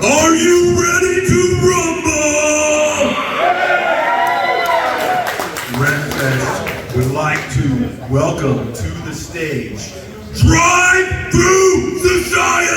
Are you ready to rumble? WreckedFest would like to welcome to the stage Drive Through Society!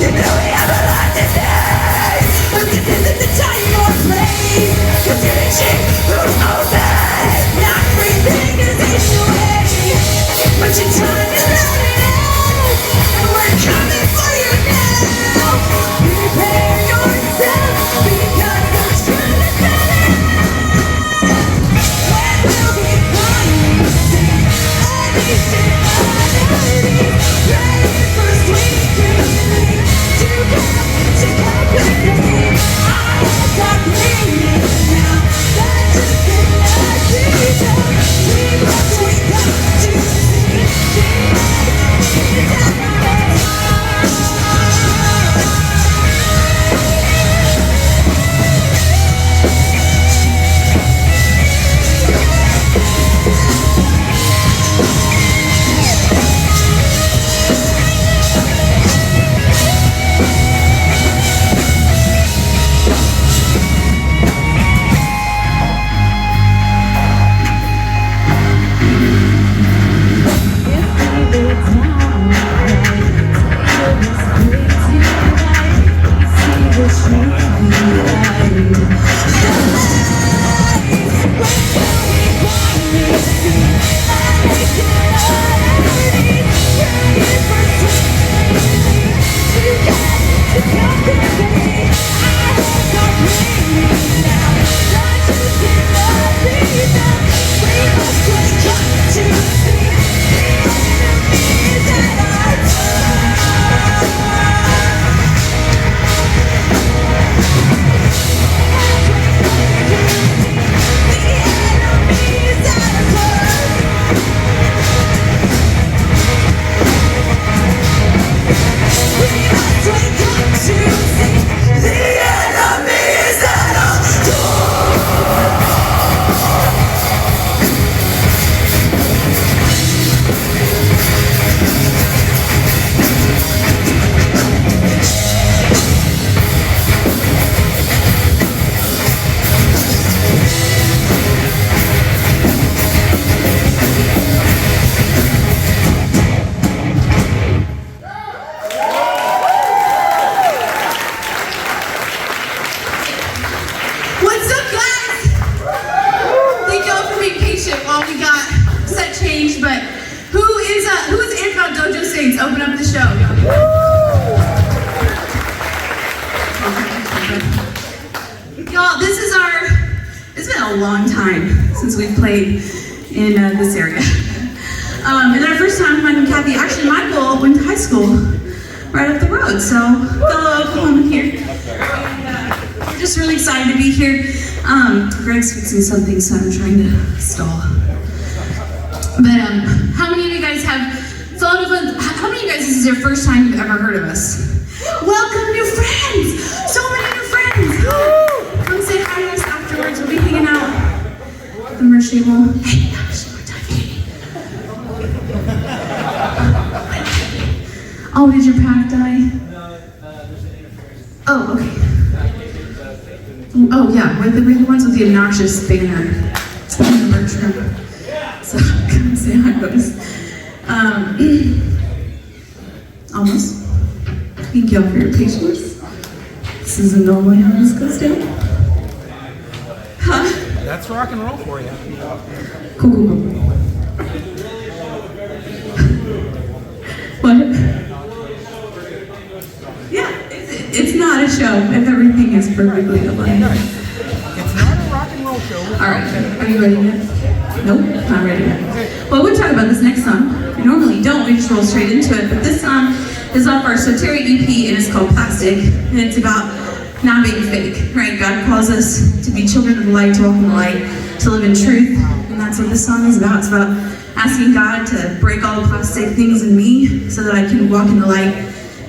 You know we have a lot to say. Saints open up the show. Y'all, it's been a long time since we've played in this area. And our first time, Mike and Kathy, actually Michael went to high school right up the road, so fellow Oklahoma here. And, we're just really excited to be here. Greg's fixing something, so I'm trying to stall. But how many of you guys have thought of how many of you guys this is your first time you've ever heard of us? Welcome, new friends! So many new friends! Come say hi to us afterwards. We'll be hanging out at the merch table. Hey, how much more time, Katie? Oh, did your pack die? Oh, okay. Oh, yeah, we're the ones with the obnoxious banner in the merch room. So, come say hi to us. Almost. Thank y'all for your patience. This isn't normally how this goes down. Huh? That's rock and roll for you. Cool. What? Yeah, it's not a show if everything is perfectly aligned. It's not a rock and roll show. Alright, are you ready yet? Nope, not ready yet. Well, we'll talk about this next song. We normally don't, we just roll straight into it, but this song is off our Soteria EP and it's called Plastic, and it's about not being fake, right? God calls us to be children of the light, to walk in the light, to live in truth, and that's what this song is about. It's about asking God to break all the plastic things in me so that I can walk in the light,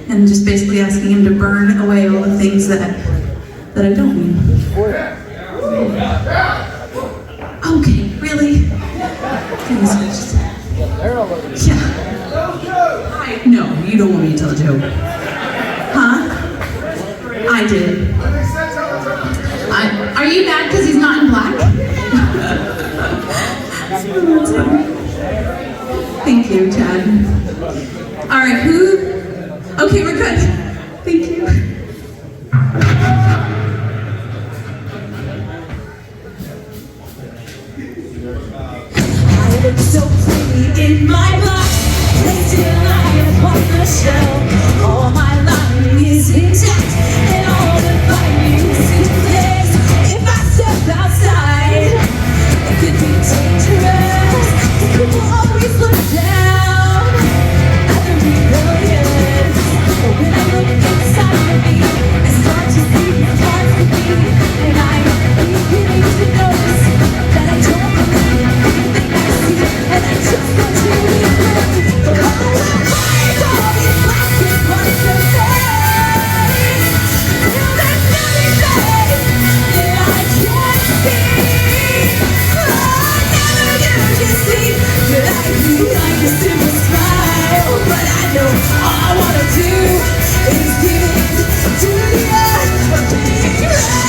and just basically asking Him to burn away all the things that I don't need. Okay, really? Goodness gracious. Yeah. No, you don't want me to tell a joke. Huh? I did. Are you mad because he's not in black? Thank you, Chad. All right, who? Okay, we're good. Thank you. I look so pretty in my box, placed in line upon the shelf. All my lining is intact, and all the findings in place. If I step outside, it could be dangerous. People always look down at the rebellious. But when I look inside of me, I start to see these parts of me, and I'm beginning to notice that I don't believe everything I see, and I just want to be free. But I will break all these plastic parts of me, till there's nothing there that I can't see. I never knew, you see, that I'd be like a simple smile. But I know all I wanna do is give in to the earth of being right.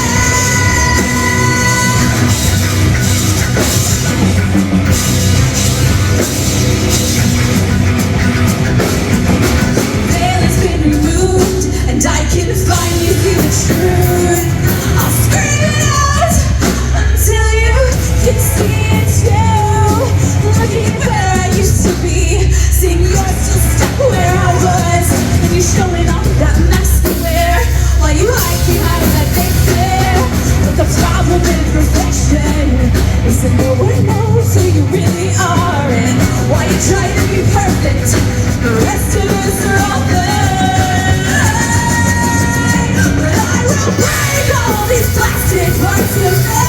Veil has been removed, and I can finally see the truth. I'll scream it out until you can see it too. Looking where I used to be, seeing you're still stuck where I was, and you're showing off that mask you wear while you hide behind that fake stare. But the problem in perfection is that no one knows who you really are, and while you try to be perfect, the rest of us are all fake. But I will break all these plastic parts of me,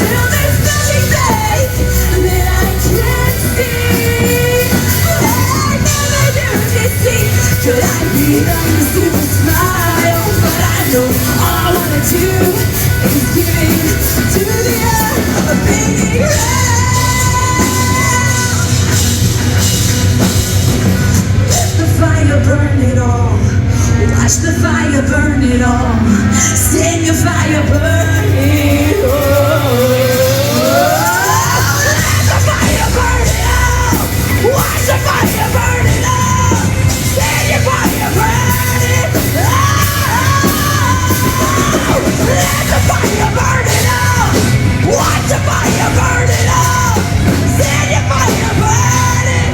till there's nothing fake that I can't see. I never knew this thing. Could I be on the super smile? But I know all I wanna do is give in to the earth of being real. Let the fire burn it all. Watch the fire burn it all. Send your fire burning. Let the fire burn it all. Watch the fire burn it all. Send your fire burning. Let the fire burn it all. Watch the fire burn it all. Send your fire burning.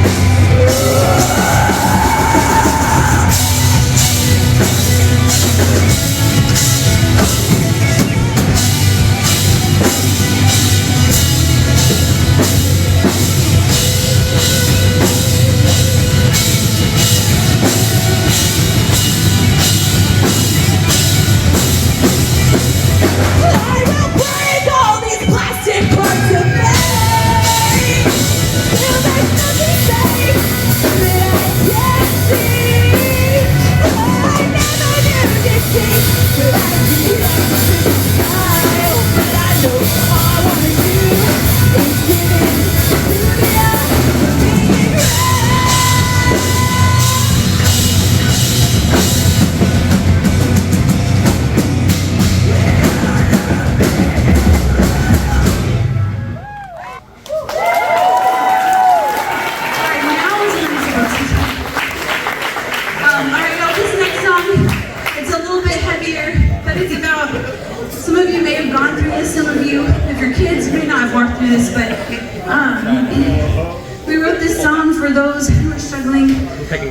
this, but we wrote this song for those who are struggling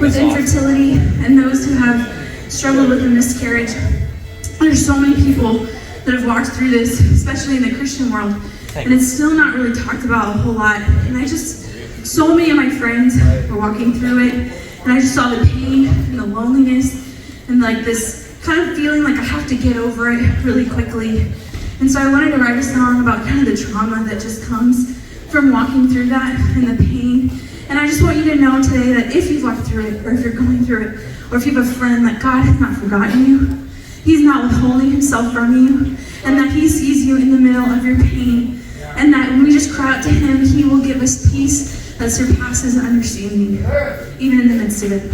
with infertility and those who have struggled with a miscarriage. There's so many people that have walked through this, especially in the Christian world, and it's still not really talked about a whole lot. And so many of my friends were walking through it, and I just saw the pain and the loneliness and like this kind of feeling like I have to get over it really quickly. And so I wanted to write a song about kind of the trauma that just comes from walking through that and the pain. And I just want you to know today that if you've walked through it, or if you're going through it, or if you have a friend, that God has not forgotten you. He's not withholding himself from you, and that he sees you in the middle of your pain. And that when we just cry out to him, he will give us peace that surpasses understanding, even in the midst of it.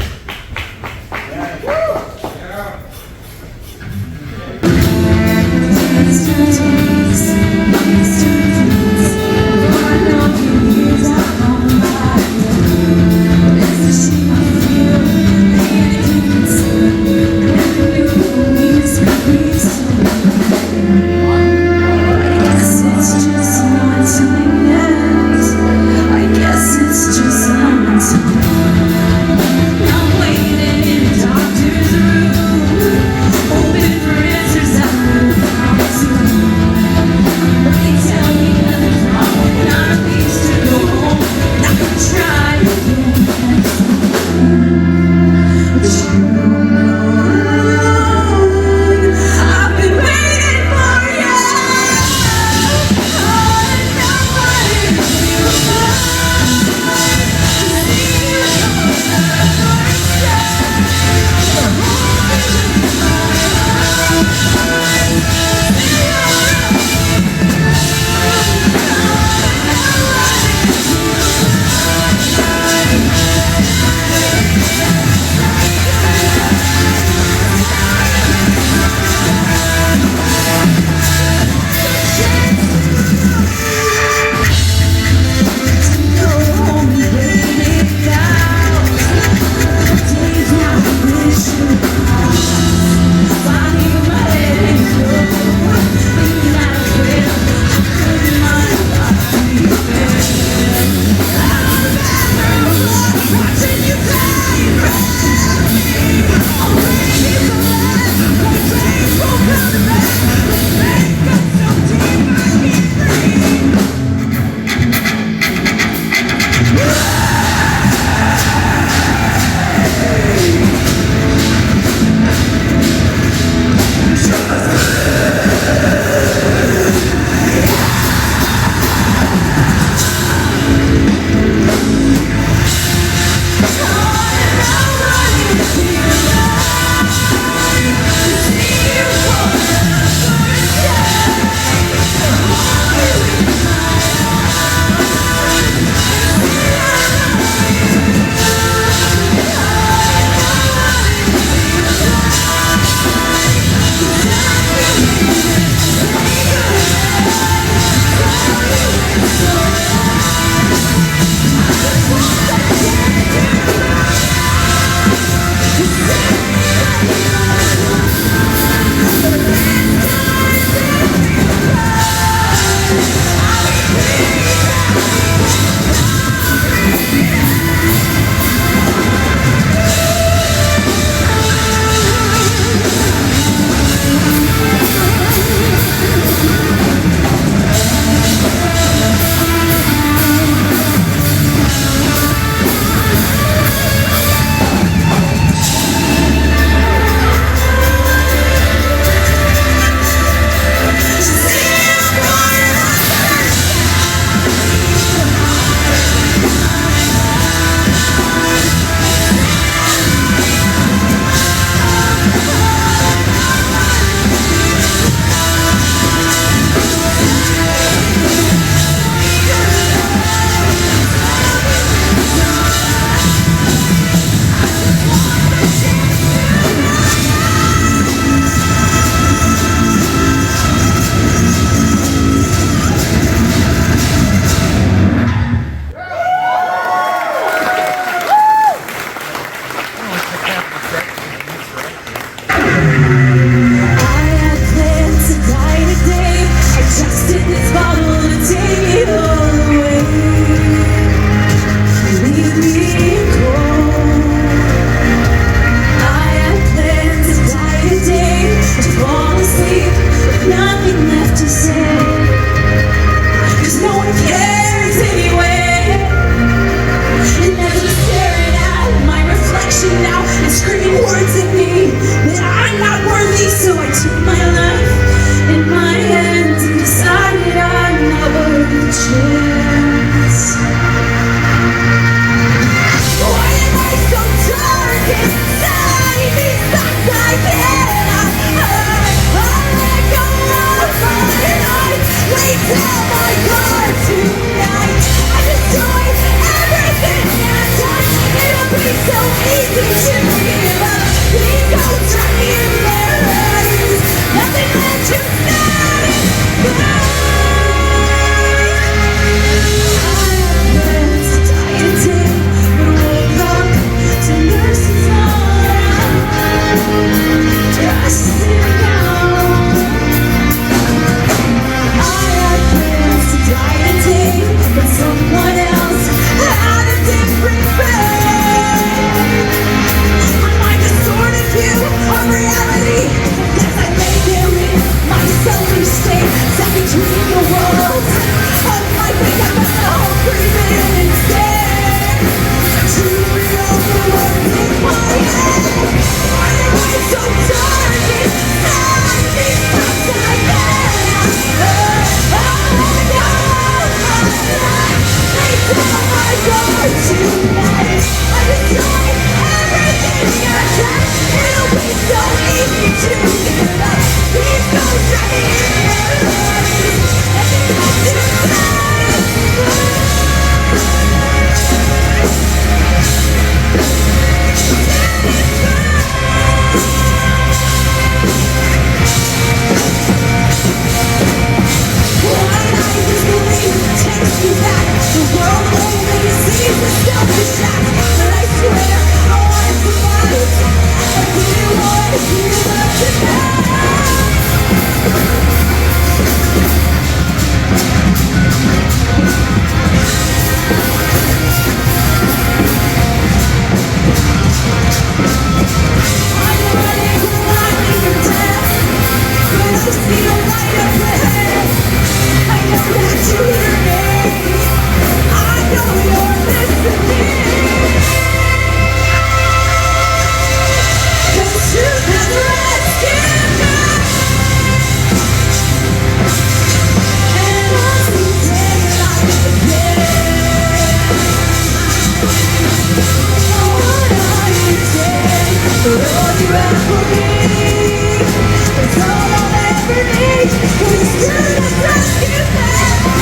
ever need. Cause it's good to trust you back.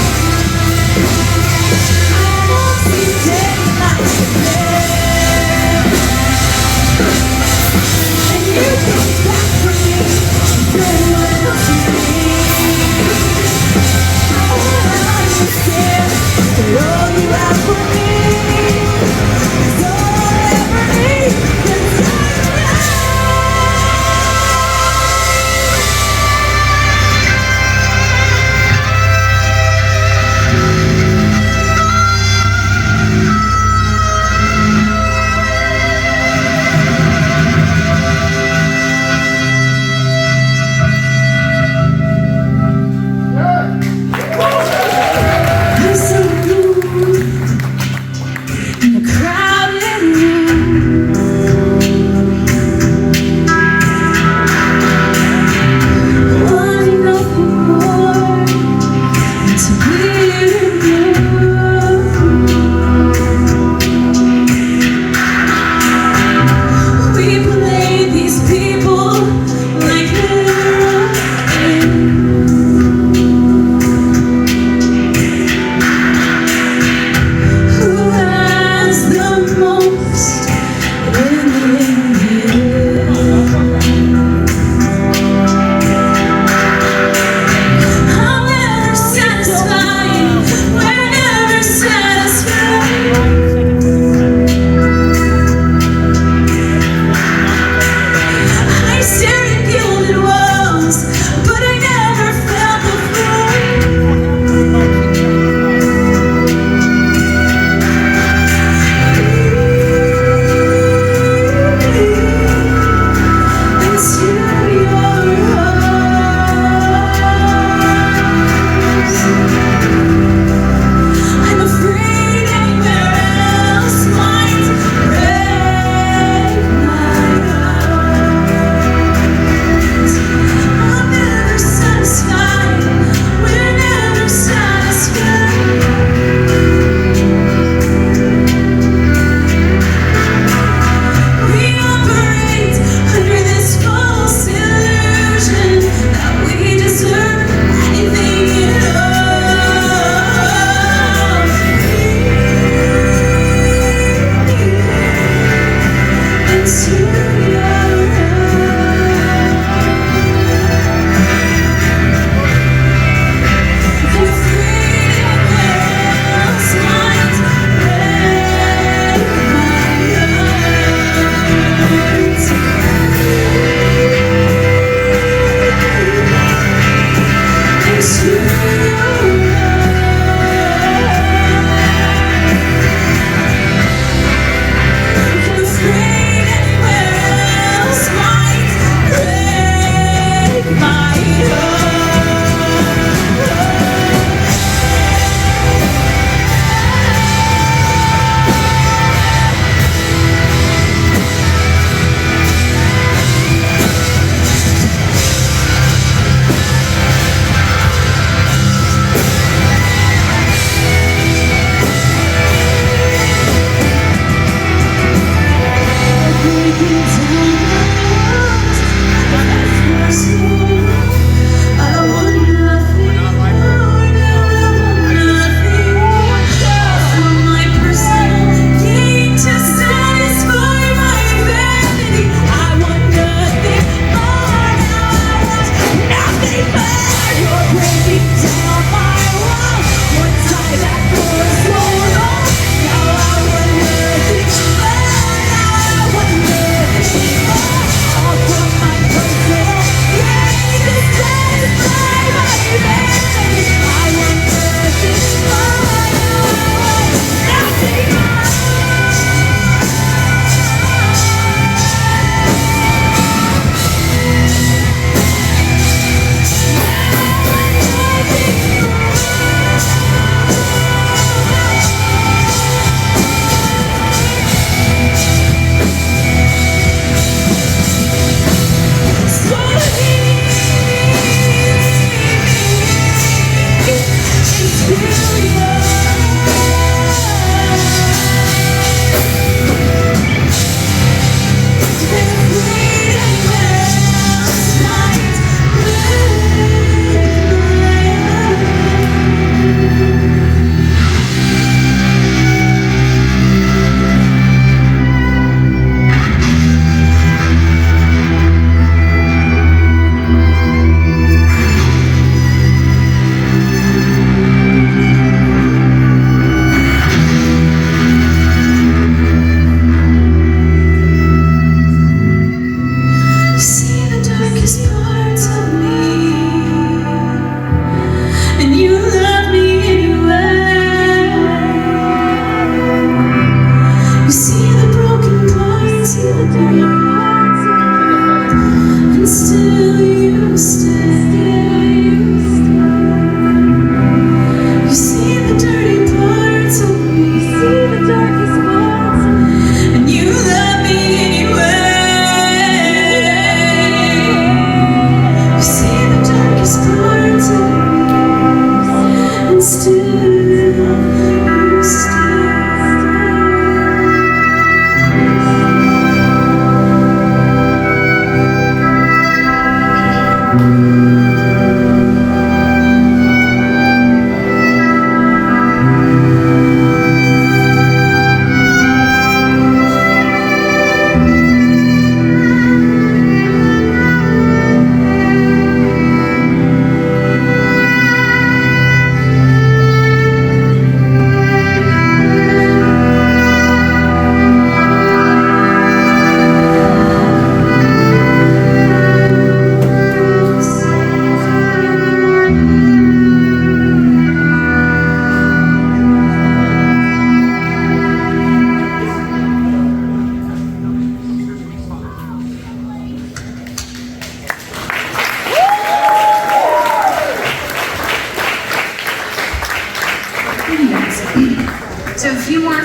I won't see daylight again. And you come back for me. You're loyal to me. I understand that all you have for me is all I ever need. 'Cause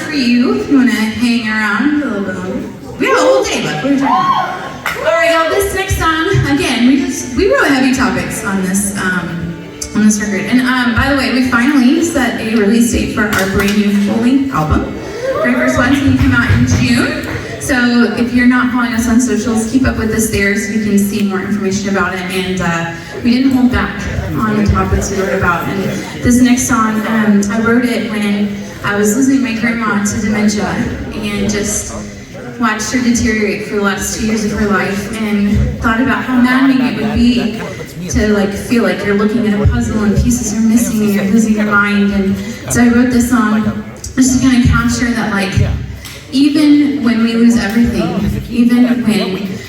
for you if you want to hang around a little bit longer. We have a whole day left. What are you talking about? All right, y'all. This next song, again, we wrote heavy topics on this record. And by the way, we finally set a release date for our brand new full-length album. Very first one's going to come out in June. So if you're not following us on socials, keep up with us there so you can see more information about it. And we didn't hold back on the topics we wrote about. And this next song, I wrote it when I was losing my grandma to dementia and just watched her deteriorate for the last 2 years of her life, and thought about how maddening it would be to feel like you're looking at a puzzle and pieces are missing and you're losing your mind. And so I wrote this song just to kind of capture that, even when we lose everything, even when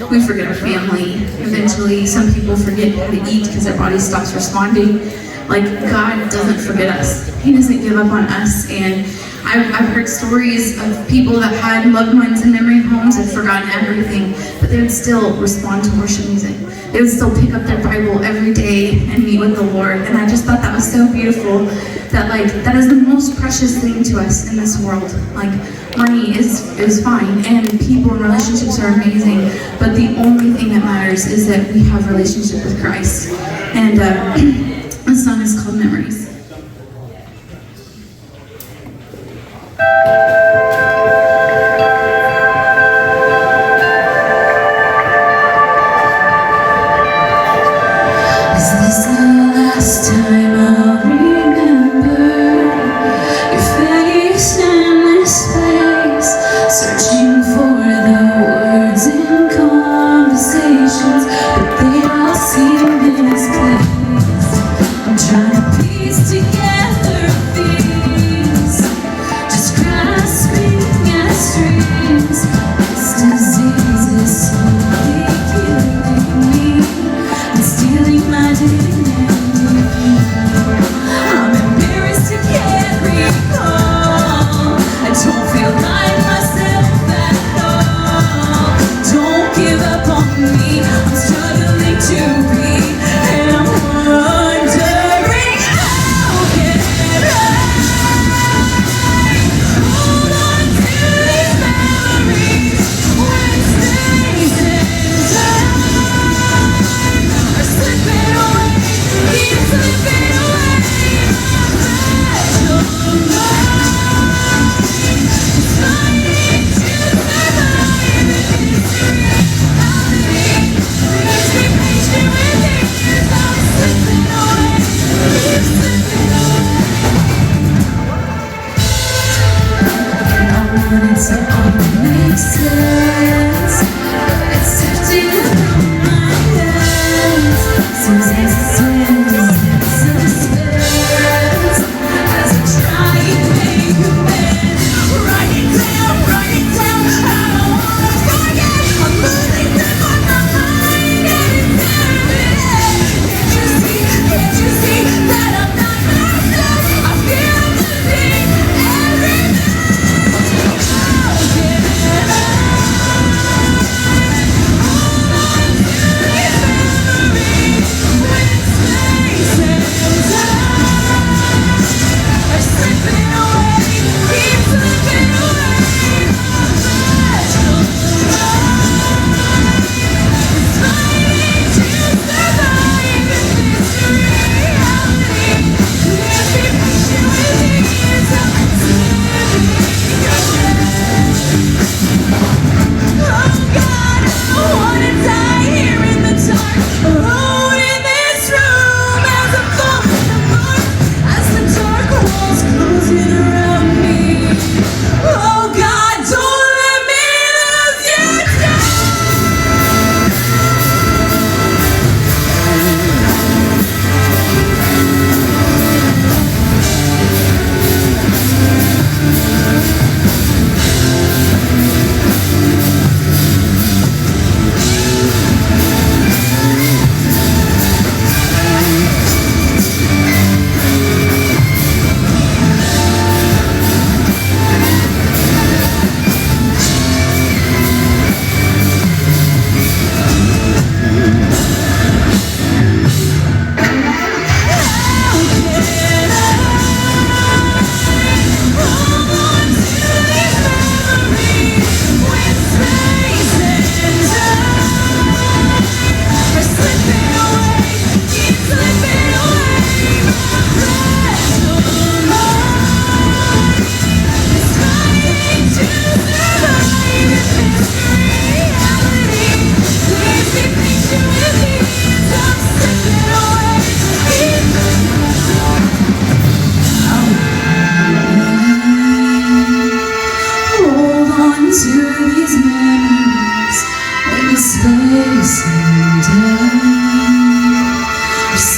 we forget our family, eventually some people forget how to eat because their body stops responding. God doesn't forget us. He doesn't give up on us. And I've heard stories of people that had loved ones in memory homes and forgotten everything, but they would still respond to worship music. They would still pick up their Bible every day and meet with the Lord. And I just thought that was so beautiful, that that is the most precious thing to us in this world. Money is fine, and people and relationships are amazing, but the only thing that matters is that we have a relationship with Christ. And this song is called Memories. Is this the last time I'll remember your face in this place? Searching for the words in conversations, but they all seem misplaced. I'm trying to piece together things, just grasping at strings. This disease is slowly killing me and stealing my dignity. I'm embarrassed to carry on. I don't feel like myself at all. Don't give up on me. I'm struggling to be, and I'm wondering how can I hold on to these memories when space and time are slipping away, keep slipping away. It's all makes sense, but it's drifting from my hands. Seems like suspense as I try and make amends. Write it down, I don't wanna forget. I'm losing grip on my mind and it's everything. Can't you see that I'm not myself? I feel I'm losing everything. How can I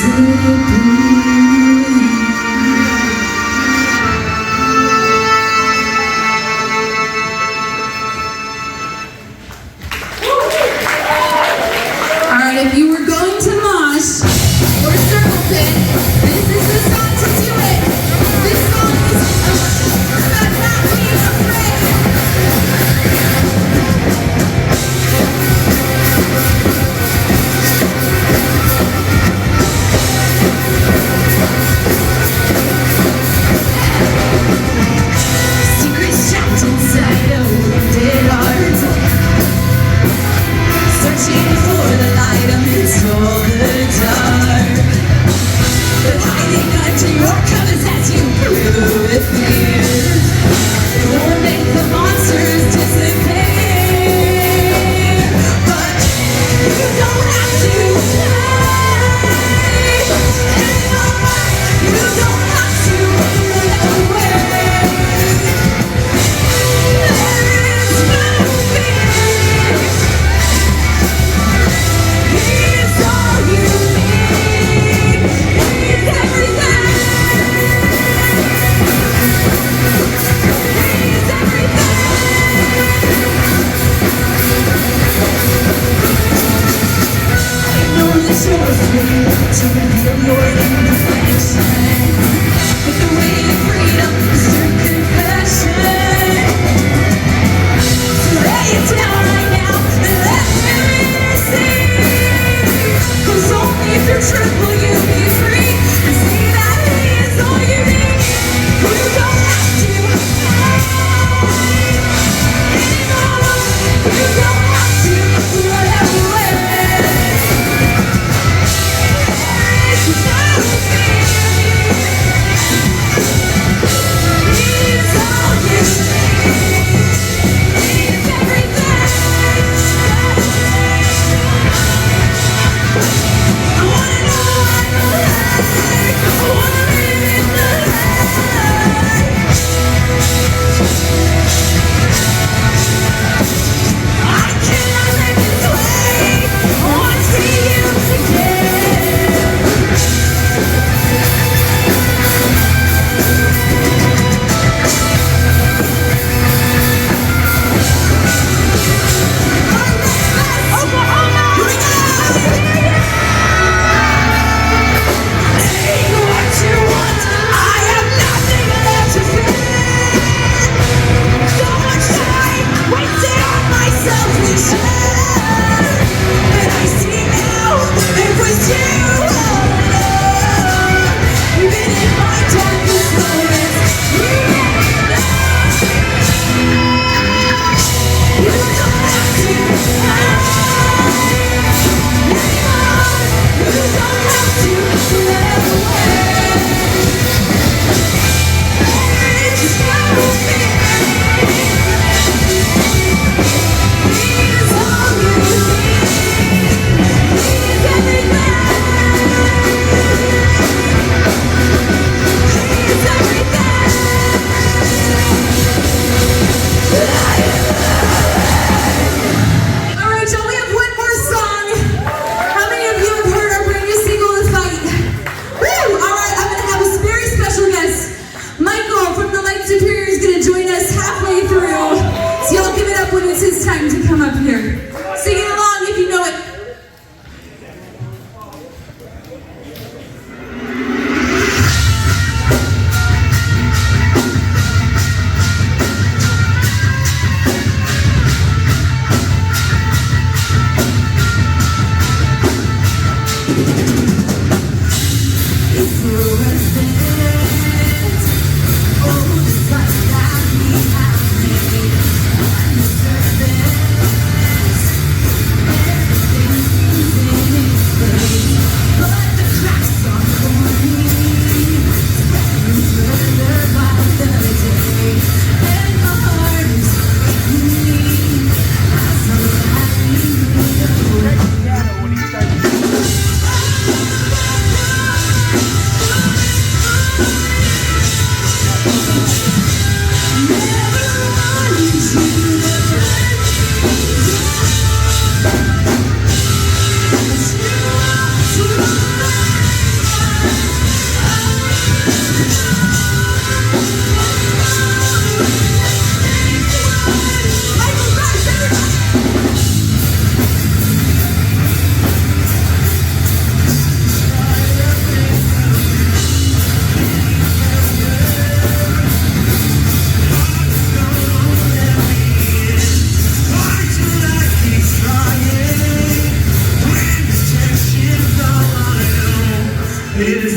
Alright, if you were going to mosh or circle pit, this is the song to do it. This song is about not being afraid. Secrets trapped inside a wounded heart, searching for the light amidst all the dark.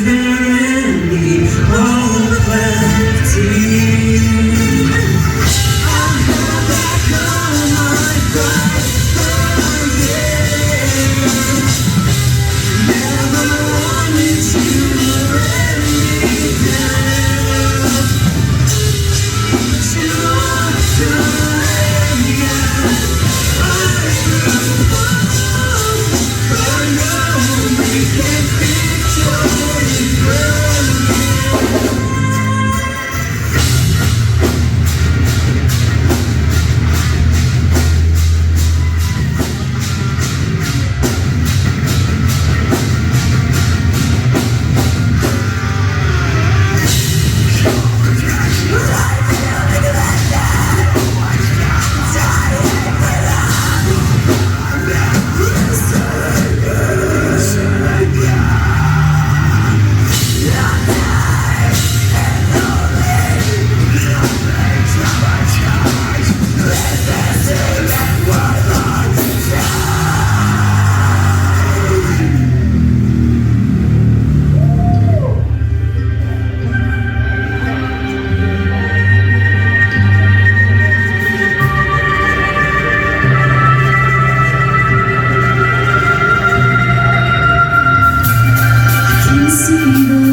there any hope left here? I'll have back all my pride again. Never wanted to let me down, but you walked away. I grew old, but now we can picture it broken. Can see the